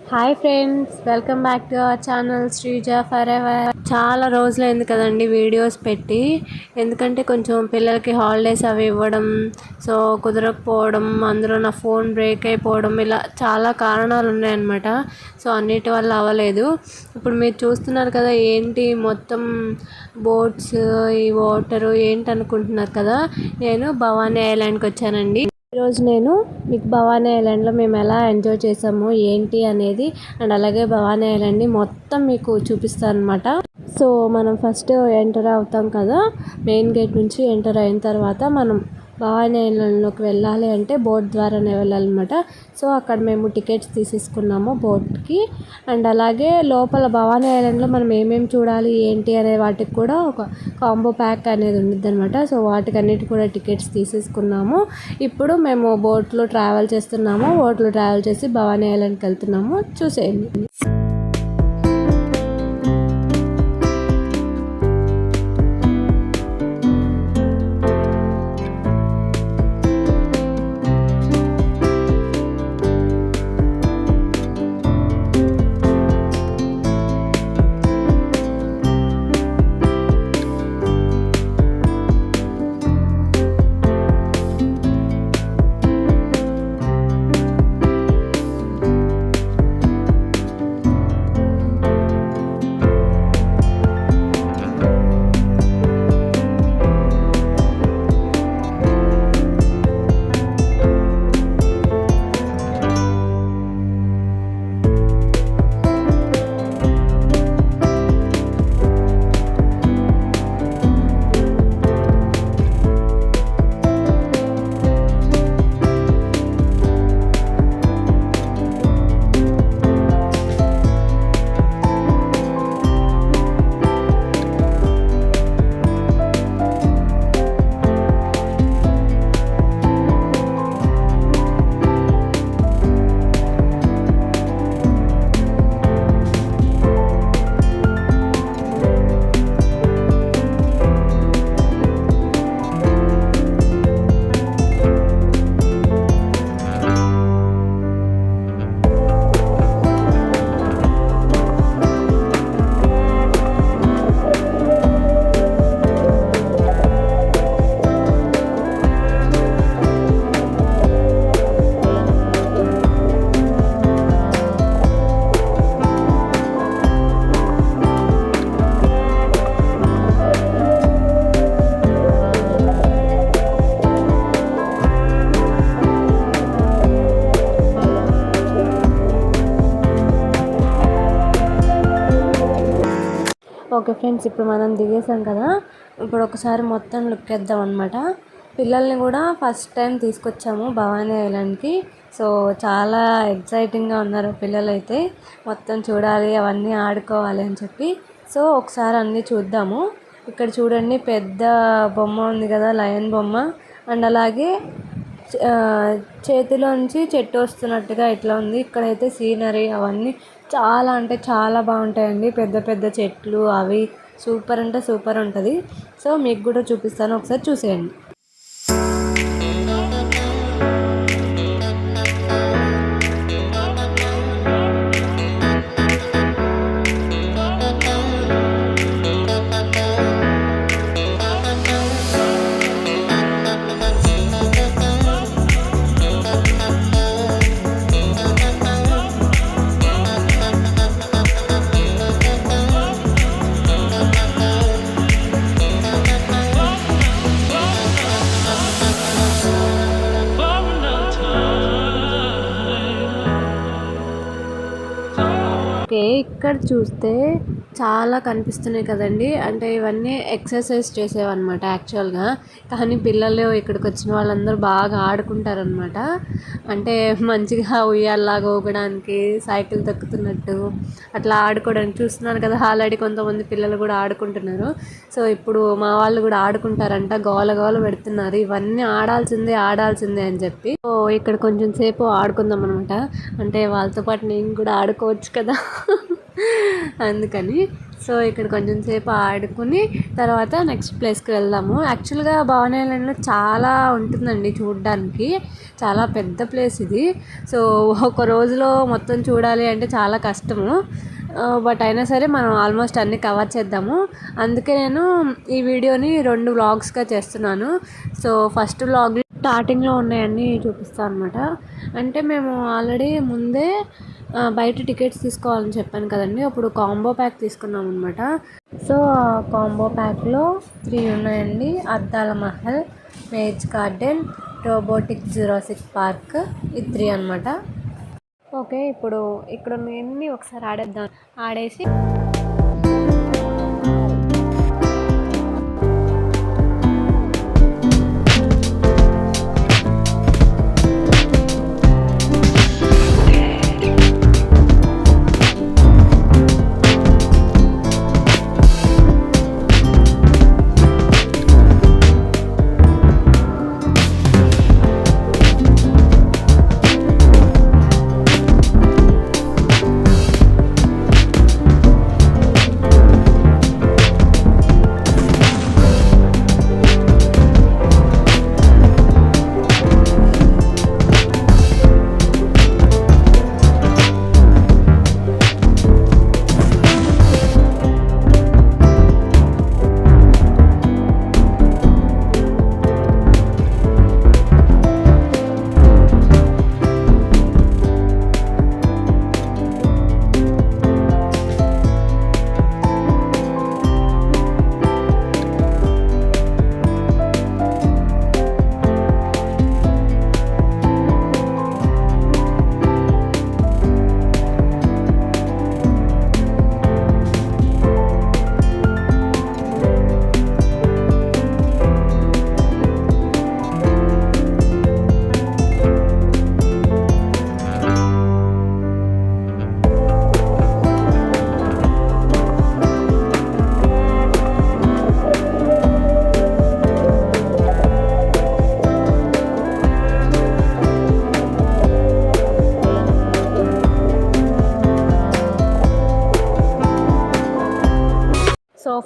Hi friends, welcome back to our channel Sreeja for ever. చాలా రోజులైంది కదండి వీడియోస్ పెట్టి. ఎందుకంటే కొంచెం పిల్లలకి హాలిడేస్ అవి ఇవ్వడం, సో కుదరకపోవడం, అందులో నా ఫోన్ బ్రేక్ అయిపోవడం, ఇలా చాలా కారణాలు ఉన్నాయన్నమాట. సో అన్నిటి వల్ల అవ్వలేదు. ఇప్పుడు మీరు చూస్తున్నారు కదా, ఏంటి మొత్తం బోట్స్, ఈ వాటరు ఏంటి అనుకుంటున్నారు కదా. నేను భవానీ ఐలాండ్కి వచ్చానండి. ఈరోజు నేను మీకు భవానీ ఐలాండ్లో మేము ఎలా ఎంజాయ్ చేసాము ఏంటి అనేది, అండ్ అలాగే భవానీ ఐలాండ్ని మొత్తం మీకు చూపిస్తాను అనమాట. సో మనం ఫస్ట్ ఎంటర్ అవుతాం కదా, మెయిన్ గేట్ నుంచి ఎంటర్ అయిన తర్వాత మనం భవానీ ఐలాండ్లోకి వెళ్ళాలి అంటే బోట్ ద్వారానే వెళ్ళాలన్నమాట. సో అక్కడ మేము టికెట్స్ తీసేసుకున్నాము బోట్కి. అండ్ అలాగే లోపల భవానీ ఐలాండ్లో మనం ఏమేమి చూడాలి ఏంటి అనే వాటికి కూడా ఒక కాంబో ప్యాక్ అనేది ఉండిద్ది అనమాట. సో వాటికి అన్నిటి కూడా టికెట్స్ తీసేసుకున్నాము. ఇప్పుడు మేము బోట్లో ట్రావెల్ చేస్తున్నాము. బోట్లో ట్రావెల్ చేసి భవానీ ఐలాండ్కి వెళ్తున్నాము. చూసేయండి. ఓకే ఫ్రెండ్స్, ఇప్పుడు మనం దిగేసాం కదా. ఇప్పుడు ఒకసారి మొత్తం లుక్ వేద్దాం అనమాట. పిల్లల్ని కూడా ఫస్ట్ టైం తీసుకొచ్చాము భవానీ ఐలాండ్కి. సో చాలా ఎక్సైటింగ్గా ఉన్నారు పిల్లలు అయితే. మొత్తం చూడాలి, అవన్నీ ఆడుకోవాలి అని చెప్పి. సో ఒకసారి అన్నీ చూద్దాము. ఇక్కడ చూడండి, పెద్ద బొమ్మ ఉంది కదా, లయన్ బొమ్మ. అండ్ అలాగే చేతిలోంచి చెట్టు వస్తున్నట్టుగా ఇట్లా ఉంది. ఇక్కడైతే సీనరీ అవన్నీ చాలా అంటే చాలా బాగుంటాయండి. పెద్ద పెద్ద చెట్లు అవి సూపర్ అంటే సూపర్ ఉంటుంది. సో మీకు కూడా చూపిస్తాను, ఒకసారి చూసేయండి. ఓకే, ఇక్కడ చూస్తే చాలా కనిపిస్తున్నాయి కదండి. అంటే ఇవన్నీ ఎక్సర్సైజ్ చేసేవన్నమాట యాక్చువల్గా. కానీ పిల్లలు ఇక్కడికి వచ్చిన వాళ్ళందరూ బాగా ఆడుకుంటారనమాట. అంటే మంచిగా ఉయ్యాల్లాగా ఊగడానికి, సైకిల్ తొక్కుతున్నట్టు అట్లా ఆడుకోవడానికి చూస్తున్నారు కదా. ఆల్రెడీ కొంతమంది పిల్లలు కూడా ఆడుకుంటున్నారు. సో ఇప్పుడు మా వాళ్ళు కూడా ఆడుకుంటారంట, గోల గోల పెడుతున్నారు ఇవన్నీ ఆడాల్సిందే ఆడాల్సిందే అని చెప్పి. సో ఇక్కడ కొంచెం సేపు ఆడుకుందాం అనమాట. అంటే వాళ్ళతో పాటు నేను కూడా ఆడుకోవచ్చు కదా. అందుకని సో ఇక్కడ కొంచెం సేపు ఆడుకుని తర్వాత నెక్స్ట్ ప్లేస్కి వెళ్దాము. యాక్చువల్గా భవానీ ఐలాండ్లో చాలా ఉంటుందండి చూడడానికి, చాలా పెద్ద ప్లేస్ ఇది. సో ఒక రోజులో మొత్తం చూడాలి అంటే చాలా కష్టము. బట్ అయినా సరే మనం ఆల్మోస్ట్ అన్నీ కవర్ చేద్దాము. అందుకే నేను ఈ వీడియోని 2 వ్లాగ్స్గా చేస్తున్నాను. సో ఫస్ట్ వ్లాగ్ స్టార్టింగ్లో ఉన్నాయన్నీ చూపిస్తాను అనమాట. అంటే మేము ఆల్రెడీ ముందే బయట టికెట్స్ తీసుకోవాలని చెప్పాను కదండి, అప్పుడు కాంబో ప్యాక్ తీసుకున్నాం అనమాట. సో ఆ కాంబో ప్యాక్లో 3 ఉన్నాయండి. అద్దాల మహల్, maze garden, robotic Jurassic park, ఈ 3 అనమాట. ఓకే, ఇప్పుడు ఇక్కడ ఉన్నవన్నీ ఒకసారి ఆడేద్దాం. ఆడేసి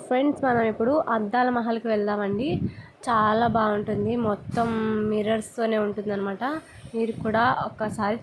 ఫ్రెండ్స్ మనం ఇప్పుడు అద్దాల మహల్కి వెళ్దామండి. చాలా బాగుంటుంది, మొత్తం మిర్రర్స్తోనే ఉంటుంది అనమాట. మీరు కూడా ఒక్కసారి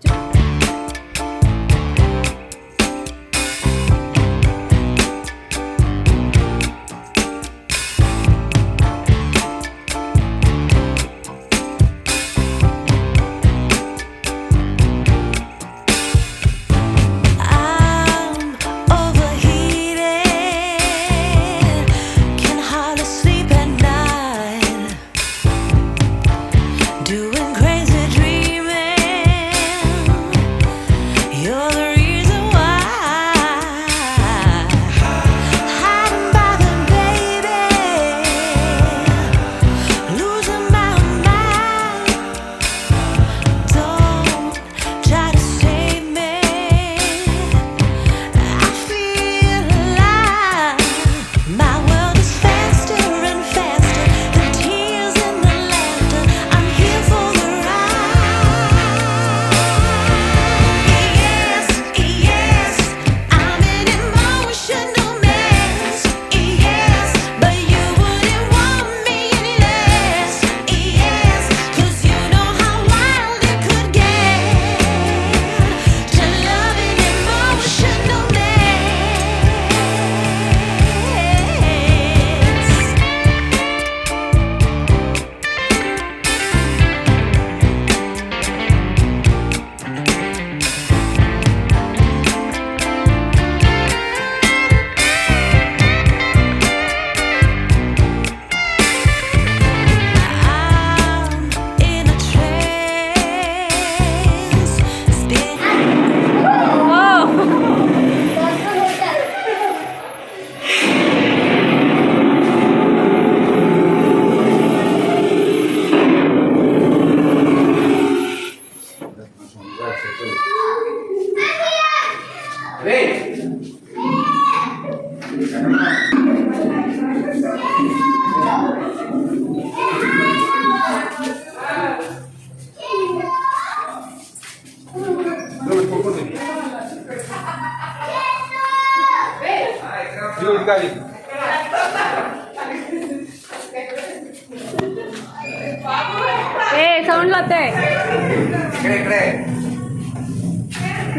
ఏ సౌండ్లు వస్తాయి.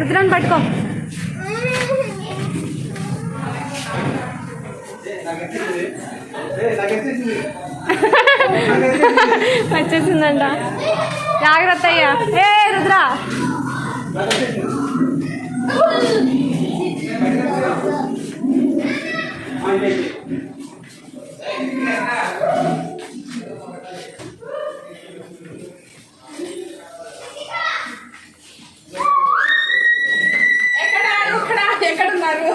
రుద్రాన్ని పట్టుకో. వచ్చేసిందంట. జాగ్రత్త అయ్యా. ఏ రుద్ర ఎక్కడున్నారు?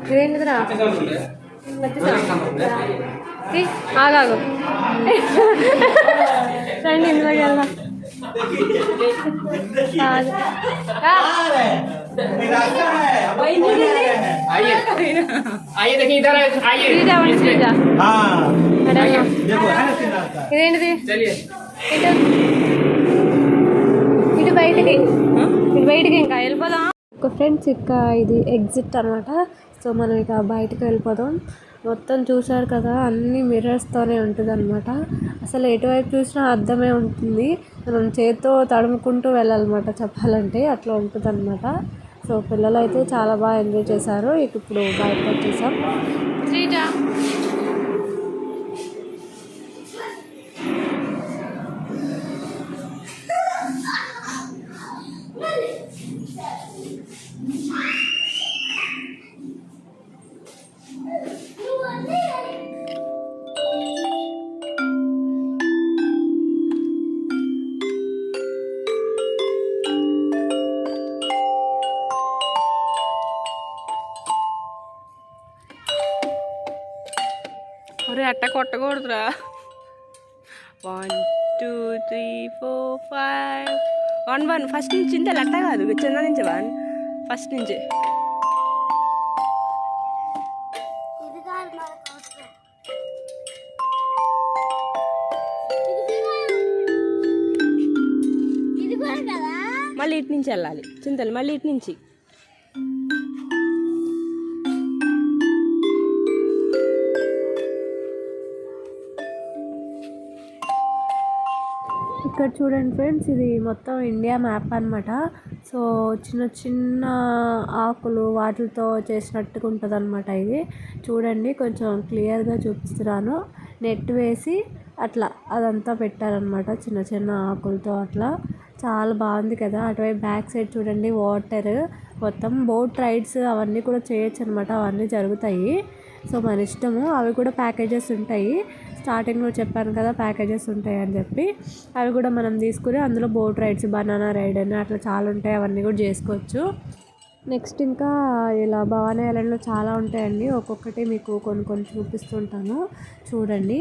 ఇదేంటిదిరా? ఆగాగు రండి ఇందులోకి వెళ్దాం. ఇదేంటిది? ఇటు బయటికి, ఇటు బయటికి ఇంకా వెళ్ళిపోదాం. ఒక ఫ్రెండ్స్ ఇక ఇది ఎగ్జిట్ అనమాట. సో మనం ఇక బయటకు వెళ్ళిపోదాం. మొత్తం చూసారు కదా, అన్ని మిర్రర్స్తోనే ఉంటుంది అనమాట. అసలు ఎటువైపు చూసినా అద్దమే ఉంటుంది. మనం చేత్తో తడుముకుంటూ వెళ్ళాలన్నమాట చెప్పాలంటే, అట్లా ఉంటుంది అనమాట. సో పిల్లలు అయితే చాలా బాగా ఎంజాయ్ చేశారు. ఇప్పుడు బయటకు వచ్చేసాం. శ్రీజ అట్ట కొట్టకూడదురా. 1 2 3 4 5 1 1 ఫస్ట్ నుంచి ఇంత అట్ట కాదు, చిన్న నుంచి 1 ఫస్ట్ నుంచి. మళ్ళీ ఇటు నుంచి వెళ్ళాలి చింతలు, మళ్ళీ ఇటు నుంచి. ఇక్కడ చూడండి ఫ్రెండ్స్, ఇది మొత్తం ఇండియా మ్యాప్ అనమాట. సో చిన్న చిన్న ఆకులు వాటితో చేసినట్టుగా ఉంటుంది అనమాట. ఇది చూడండి, కొంచెం క్లియర్గా చూపిస్తున్నాను. నెట్ వేసి అట్లా అదంతా పెట్టారనమాట, చిన్న చిన్న ఆకులతో అట్లా. చాలా బాగుంది కదా. అటువైపు బ్యాక్ సైడ్ చూడండి, వాటర్, మొత్తం బోట్ రైడ్స్ అవన్నీ కూడా చేయొచ్చు అనమాట. అవన్నీ జరుగుతాయి. సో మన ఇష్టము. అవి కూడా ప్యాకేజెస్ ఉంటాయి. స్టార్టింగ్లో చెప్పాను కదా ప్యాకేజెస్ ఉంటాయి అని చెప్పి, అవి కూడా మనం తీసుకుని అందులో బోట్ రైడ్స్, బనానా రైడ్ అని అట్లా చాలా ఉంటాయి. అవన్నీ కూడా చేసుకోవచ్చు. నెక్స్ట్ ఇంకా ఇలా భవానీ ఐలాండ్లో చాలా ఉంటాయండి. ఒక్కొక్కటి మీకు కొన్ని కొన్ని చూపిస్తుంటాను, చూడండి.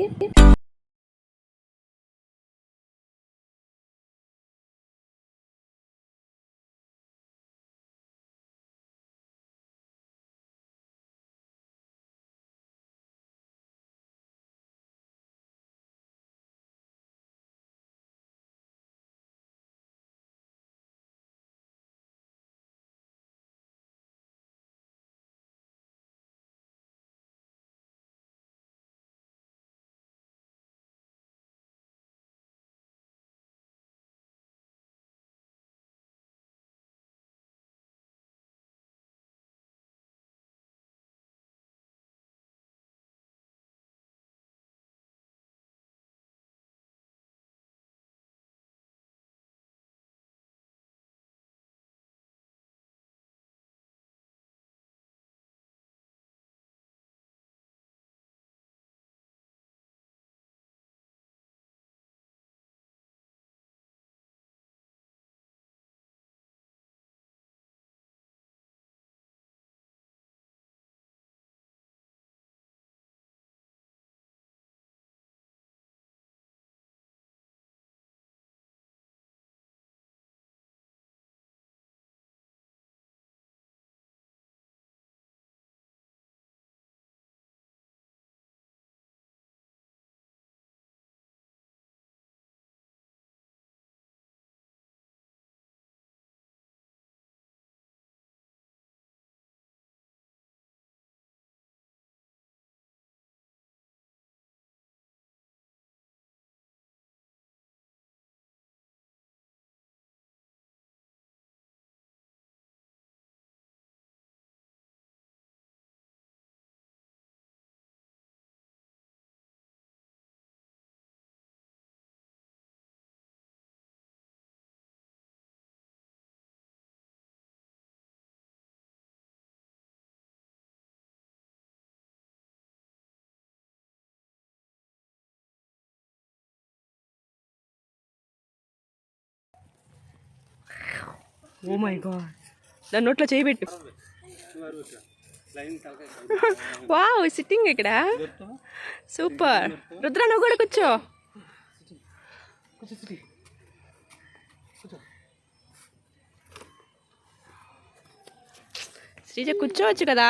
ఓ మై గాడ్, దాని నోట్లో చేయి పెట్టు. వావ్, సిట్టింగ్ ఇక్కడ సూపర్. రుద్ర నువ్వు కూడా కూర్చో. శ్రీజ కూర్చోవచ్చు కదా.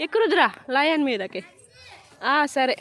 ఎక్కు రుద్ర లయన్ మీదకి. సరే.